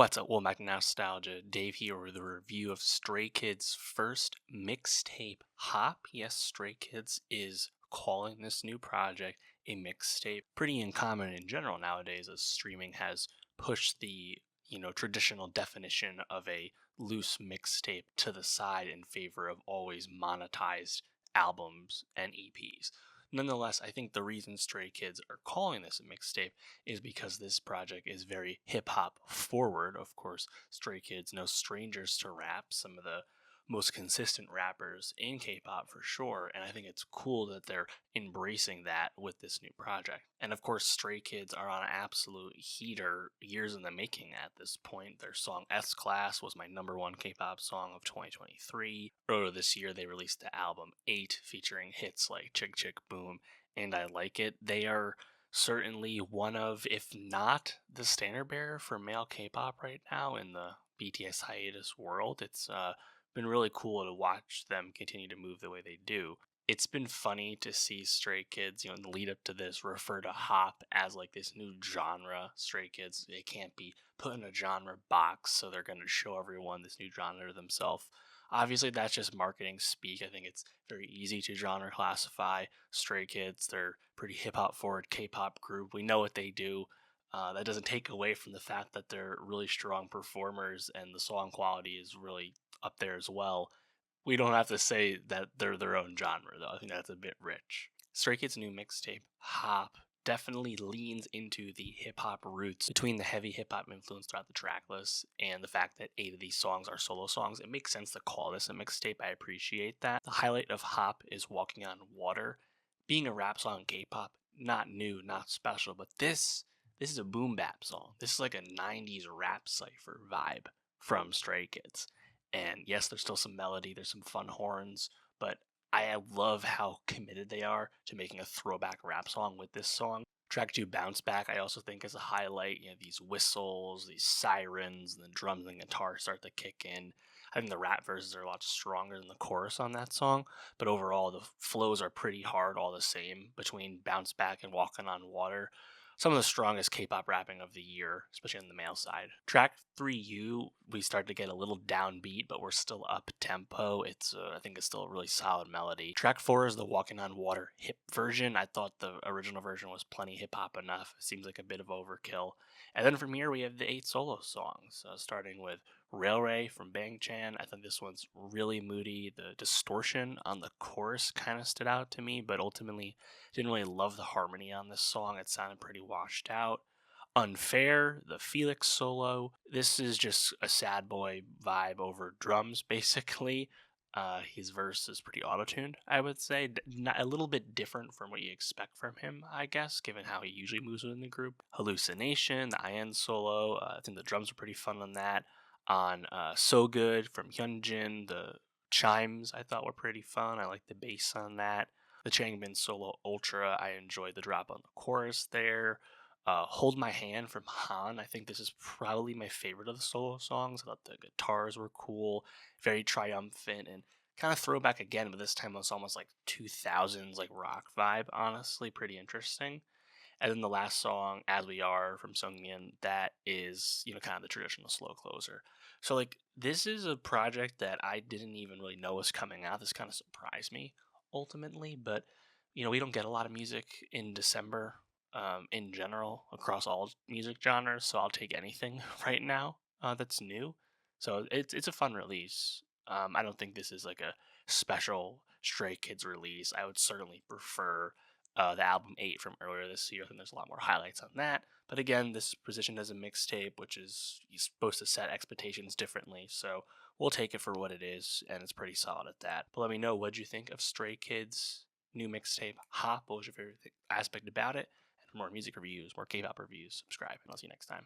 What's up? Welcome back to Nostalgia. Dave here with a review of Stray Kids' first mixtape, Hop. Yes, Stray Kids is calling this new project a mixtape. Pretty uncommon in general nowadays, as streaming has pushed the traditional definition of a loose mixtape to the side in favor of always monetized albums and EPs. Nonetheless, I think the reason Stray Kids are calling this a mixtape is because this project is very hip hop forward. Of course, Stray Kids, no strangers to rap, some of the most consistent rappers in K-pop for sure, and I think it's cool that they're embracing that with this new project. And of course, Stray Kids are on an absolute heater, years in the making at this point. Their song S Class was my number one K-pop song of 2023. Earlier this year, they released the album 8 featuring hits like Chick Chick Boom and I Like It. They are certainly one of, if not the standard bearer for male K-pop right now in the BTS hiatus world. It's been really cool to watch them continue to move the way they do. It's been funny to see Stray Kids, in the lead up to this, refer to Hop as like this new genre. Stray Kids, they can't be put in a genre box, so they're going to show everyone this new genre themselves. Obviously, that's just marketing speak. I think it's very easy to genre classify Stray Kids. They're pretty hip hop forward K-pop group. We know what they do. That doesn't take away from the fact that they're really strong performers and the song quality is really up there as well. We don't have to say that they're their own genre, though. I think that's a bit rich. Stray Kids' new mixtape, Hop, definitely leans into the hip hop roots between the heavy hip hop influence throughout the track list and the fact that 8 of these songs are solo songs. It makes sense to call this a mixtape. I appreciate that. The highlight of Hop is Walking on Water. Being a rap song in K-pop, not new, not special, but this is a boom bap song. This is like a 90s rap cipher vibe from Stray Kids. And yes, there's still some melody, there's some fun horns, but I love how committed they are to making a throwback rap song with this song. Track 2, Bounce Back, I also think is a highlight. These whistles, these sirens, and the drums and guitar start to kick in. I think the rap verses are a lot stronger than the chorus on that song, but overall the flows are pretty hard all the same between Bounce Back and Walking on Water. Some of the strongest K-pop rapping of the year, especially on the male side. Track 3U, we start to get a little downbeat, but we're still up tempo. I think it's still a really solid melody. Track 4 is the Walking on Water hip version. I thought the original version was plenty hip hop enough. It seems like a bit of overkill. And then from here we have the 8 solo songs, starting with Railway from Bang Chan. I think this one's really moody. The distortion on the chorus kind of stood out to me, but ultimately didn't really love the harmony on this song. It sounded pretty washed out. Unfair, the Felix solo. This is just a sad boy vibe over drums, basically. His verse is pretty auto-tuned, I would say. A little bit different from what you expect from him, I guess, given how he usually moves within the group. Hallucination, the IN solo. I think the drums are pretty fun on that. On So Good from Hyunjin, the chimes I thought were pretty fun. I like the bass on that. The Changbin solo Ultra, I enjoyed the drop on the chorus there. Hold My Hand from Han, I think this is probably my favorite of the solo songs. I thought the guitars were cool, very triumphant, and kind of throwback again, but this time it's almost like 2000s like rock vibe, honestly, pretty interesting. And then the last song, As We Are from Sungmin, that is, kind of the traditional slow closer. So like this is a project that I didn't even really know was coming out. This kind of surprised me ultimately, but we don't get a lot of music in December in general across all music genres, so I'll take anything right now that's new. So it's a fun release. I don't think this is like a special Stray Kids release. I would certainly prefer the album 8 from earlier this year. I think there's a lot more highlights on that. But again, this is positioned as a mixtape, which is you're supposed to set expectations differently. So we'll take it for what it is, and it's pretty solid at that. But let me know, what'd you think of Stray Kids' new mixtape, Hop? What was your favorite aspect about it? And for more music reviews, more K-pop reviews, subscribe, and I'll see you next time.